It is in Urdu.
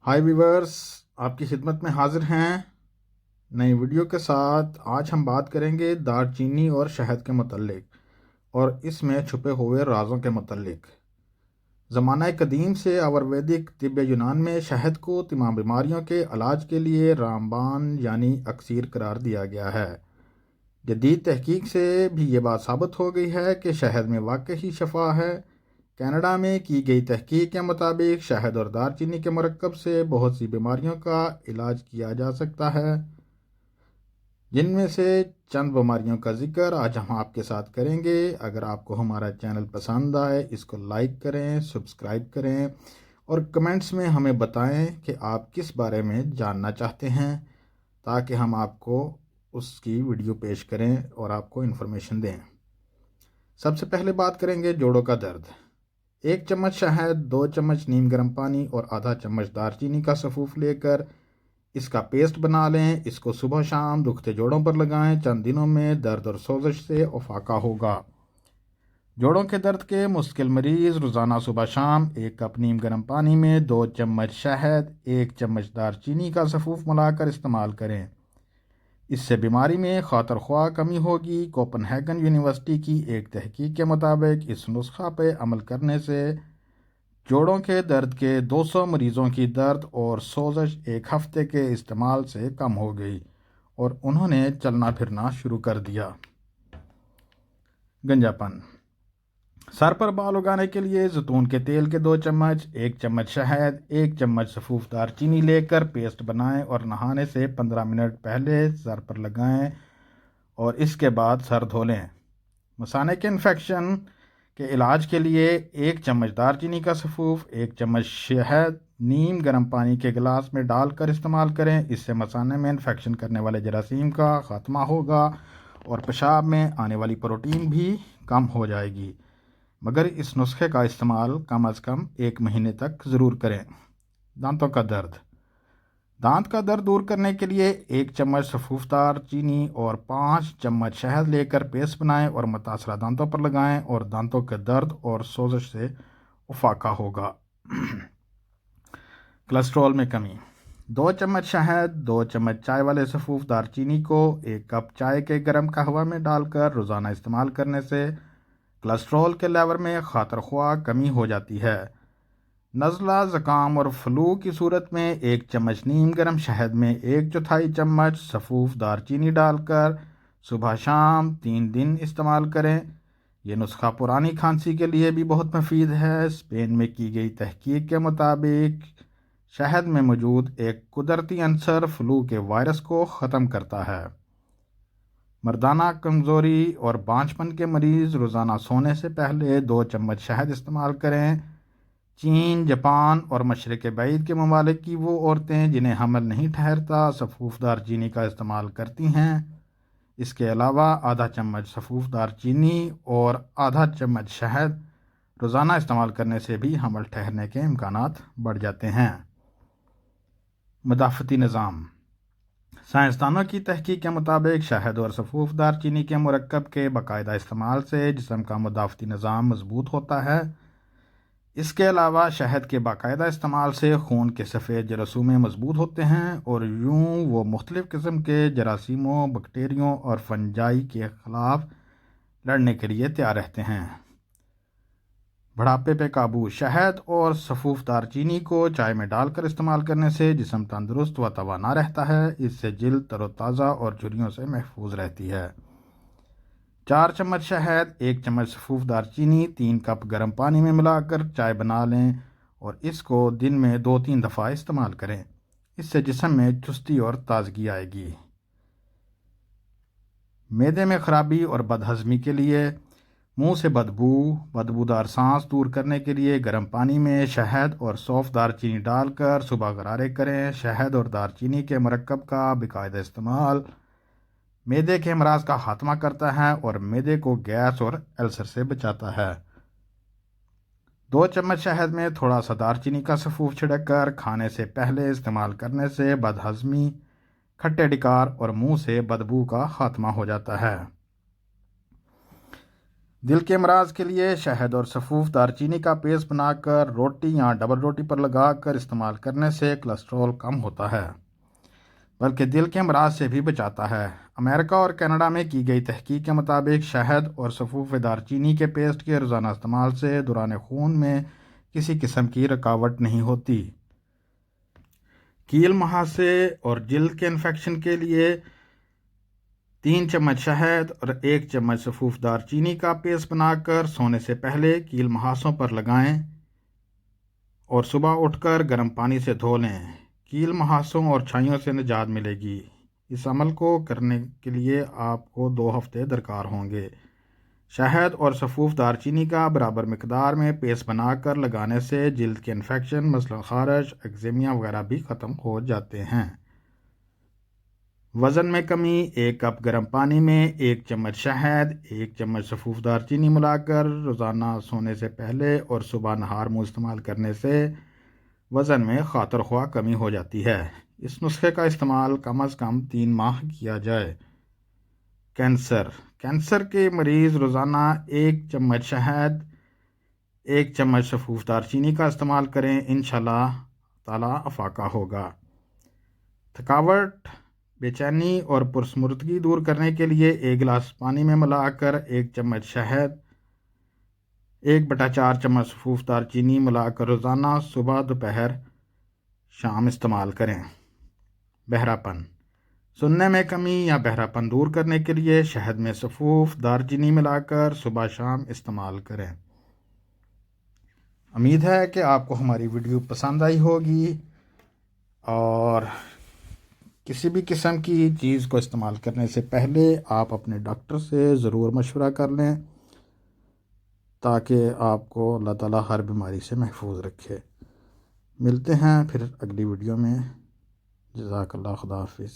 ہائی ویورز، آپ کی خدمت میں حاضر ہیں نئی ویڈیو کے ساتھ۔ آج ہم بات کریں گے دار چینی اور شہد کے متعلق اور اس میں چھپے ہوئے رازوں کے متعلق۔ زمانہ قدیم سے آیورویدک طب یونان میں شہد کو تمام بیماریوں کے علاج کے لیے رامبان یعنی اکسیر قرار دیا گیا ہے۔ جدید تحقیق سے بھی یہ بات ثابت ہو گئی ہے کہ شہد میں واقعی شفا ہے۔ کینیڈا میں کی گئی تحقیق کے مطابق شہد اور دار چینی کے مرکب سے بہت سی بیماریوں کا علاج کیا جا سکتا ہے، جن میں سے چند بیماریوں کا ذکر آج ہم آپ کے ساتھ کریں گے۔ اگر آپ کو ہمارا چینل پسند آئے اس کو لائک کریں، سبسکرائب کریں اور کمنٹس میں ہمیں بتائیں کہ آپ کس بارے میں جاننا چاہتے ہیں، تاکہ ہم آپ کو اس کی ویڈیو پیش کریں اور آپ کو انفارمیشن دیں۔ سب سے پہلے بات کریں گے جوڑوں کا درد۔ 1 چمچ شہد، 2 چمچ نیم گرم پانی اور آدھا چمچ دار چینی کا سفوف لے کر اس کا پیسٹ بنا لیں۔ اس کو صبح شام دکھتے جوڑوں پر لگائیں۔ چند دنوں میں درد اور سوزش سے افاقہ ہوگا۔ جوڑوں کے درد کے مستقل مریض روزانہ صبح شام 1 کپ نیم گرم پانی میں 2 چمچ شہد، 1 چمچ دار چینی کا سفوف ملا کر استعمال کریں۔ اس سے بیماری میں خاطر خواہ کمی ہوگی۔ کوپن ہیگن یونیورسٹی کی ایک تحقیق کے مطابق اس نسخہ پہ عمل کرنے سے جوڑوں کے درد کے 200 مریضوں کی درد اور سوزش 1 ہفتے کے استعمال سے کم ہو گئی اور انہوں نے چلنا پھرنا شروع کر دیا۔ گنجا پن۔ سر پر بال اگانے کے لیے زیتون کے تیل کے 2 چمچ، 1 چمچ شہد، 1 چمچ سفوف دار چینی لے کر پیسٹ بنائیں اور نہانے سے 15 منٹ پہلے سر پر لگائیں اور اس کے بعد سر دھو لیں۔ مثانے کے انفیکشن کے علاج کے لیے 1 چمچ دار چینی کا سفوف، 1 چمچ شہد نیم گرم پانی کے گلاس میں ڈال کر استعمال کریں۔ اس سے مثانے میں انفیکشن کرنے والے جراثیم کا خاتمہ ہوگا اور پیشاب میں آنے والی پروٹین بھی کم ہو جائے گی، مگر اس نسخے کا استعمال کم از کم 1 مہینے تک ضرور کریں۔ دانتوں کا درد۔ دانت کا درد دور کرنے کے لیے 1 چمچ سفوف دار چینی اور 5 چمچ شہد لے کر پیسٹ بنائیں اور متاثرہ دانتوں پر لگائیں اور دانتوں کے درد اور سوزش سے افاقہ ہوگا۔ کولیسٹرول میں کمی۔ 2 چمچ شہد، 2 چمچ چائے والے سفوف دار چینی کو 1 کپ چائے کے گرم قہوہ میں ڈال کر روزانہ استعمال کرنے سے کولیسٹرول کے لیول میں خاطر خواہ کمی ہو جاتی ہے۔ نزلہ، زکام اور فلو کی صورت میں 1 چمچ نیم گرم شہد میں 1/4 چمچ سفوف دار چینی ڈال کر صبح شام 3 دن استعمال کریں۔ یہ نسخہ پرانی کھانسی کے لیے بھی بہت مفید ہے۔ اسپین میں کی گئی تحقیق کے مطابق شہد میں موجود ایک قدرتی عنصر فلو کے وائرس کو ختم کرتا ہے۔ مردانہ کمزوری اور بانجھپن کے مریض روزانہ سونے سے پہلے 2 چمچ شہد استعمال کریں۔ چین، جاپان اور مشرق بعید کے ممالک کی وہ عورتیں جنہیں حمل نہیں ٹھہرتا سفوف دار چینی کا استعمال کرتی ہیں۔ اس کے علاوہ آدھا چمچ سفوف دار چینی اور آدھا چمچ شہد روزانہ استعمال کرنے سے بھی حمل ٹھہرنے کے امکانات بڑھ جاتے ہیں۔ مدافعتی نظام۔ سائنسدانوں کی تحقیق کے مطابق شہد اور سفوف دار چینی کے مرکب کے باقاعدہ استعمال سے جسم کا مدافعتی نظام مضبوط ہوتا ہے۔ اس کے علاوہ شہد کے باقاعدہ استعمال سے خون کے سفید جراثیم مضبوط ہوتے ہیں اور یوں وہ مختلف قسم کے جراثیموں، بیکٹیریوں اور فنجائی کے خلاف لڑنے کے لیے تیار رہتے ہیں۔ بڑھاپے پہ قابو۔ شہد اور سفوف دار چینی کو چائے میں ڈال کر استعمال کرنے سے جسم تندرست و توانا رہتا ہے۔ اس سے جلد تر و تازہ اور جھریوں سے محفوظ رہتی ہے۔ 4 چمچ شہد، 1 چمچ سفوف دار چینی 3 کپ گرم پانی میں ملا کر چائے بنا لیں اور اس کو دن میں 2-3 دفعہ استعمال کریں۔ اس سے جسم میں چستی اور تازگی آئے گی۔ معدے میں خرابی اور بد ہضمی کے لیے منہ سے بدبودار سانس دور کرنے کے لیے گرم پانی میں شہد اور سونف دار چینی ڈال کر صبح غرارے کریں۔ شہد اور دار چینی کے مرکب کا باقاعدہ استعمال معدے کے امراض کا خاتمہ کرتا ہے اور معدے کو گیس اور السر سے بچاتا ہے۔ 2 چمچ شہد میں تھوڑا سا دار چینی کا سفوف چھڑک کر کھانے سے پہلے استعمال کرنے سے بد ہضمی، کھٹے ڈکار اور منہ سے بدبو کا خاتمہ ہو جاتا ہے۔ دل کے امراض کے لیے شہد اور سفوف دار چینی کا پیسٹ بنا کر روٹی یا ڈبل روٹی پر لگا کر استعمال کرنے سے کولیسٹرول کم ہوتا ہے، بلکہ دل کے امراض سے بھی بچاتا ہے۔ امریکہ اور کینیڈا میں کی گئی تحقیق کے مطابق شہد اور سفوف دار چینی کے پیسٹ کے روزانہ استعمال سے دوران خون میں کسی قسم کی رکاوٹ نہیں ہوتی۔ کیل مہاسے اور جلد کے انفیکشن کے لیے 3 چمچ شہد اور 1 چمچ سفوف دار چینی کا پیسٹ بنا کر سونے سے پہلے کیل مہاسوں پر لگائیں اور صبح اٹھ کر گرم پانی سے دھو لیں۔ کیل مہاسوں اور چھائیوں سے نجات ملے گی۔ اس عمل کو کرنے کے لیے آپ کو 2 ہفتے درکار ہوں گے۔ شہد اور سفوف دار چینی کا برابر مقدار میں پیسٹ بنا کر لگانے سے جلد کے انفیکشن مثلاً خارش، ایگزیمیا وغیرہ بھی ختم ہو جاتے ہیں۔ وزن میں کمی: 1 کپ گرم پانی میں 1 چمچ شہد، 1 چمچ سفوف دار چینی ملا کر روزانہ سونے سے پہلے اور صبح نہار منہ استعمال کرنے سے وزن میں خاطر خواہ کمی ہو جاتی ہے۔ اس نسخے کا استعمال کم از کم 3 ماہ کیا جائے۔ کینسر کے مریض روزانہ 1 چمچ شہد، 1 چمچ سفوف دار چینی کا استعمال کریں، انشاءاللہ تعالی افاقہ ہوگا۔ تھکاوٹ، بے چینی اور پرسمردگی دور کرنے کے لیے 1 گلاس پانی میں ملا کر 1 چمچ شہد، 1/4 چمچ سفوف دار چینی ملا کر روزانہ صبح، دوپہر، شام استعمال کریں۔ بہراپن، سننے میں کمی یا بہراپن دور کرنے کے لیے شہد میں سفوف دار چینی ملا کر صبح شام استعمال کریں۔ امید ہے کہ آپ کو ہماری ویڈیو پسند آئی ہوگی، اور کسی بھی قسم کی چیز کو استعمال کرنے سے پہلے آپ اپنے ڈاکٹر سے ضرور مشورہ کر لیں تاکہ آپ کو اللہ تعالیٰ ہر بیماری سے محفوظ رکھے۔ ملتے ہیں پھر اگلی ویڈیو میں۔ جزاک اللہ، خدا حافظ۔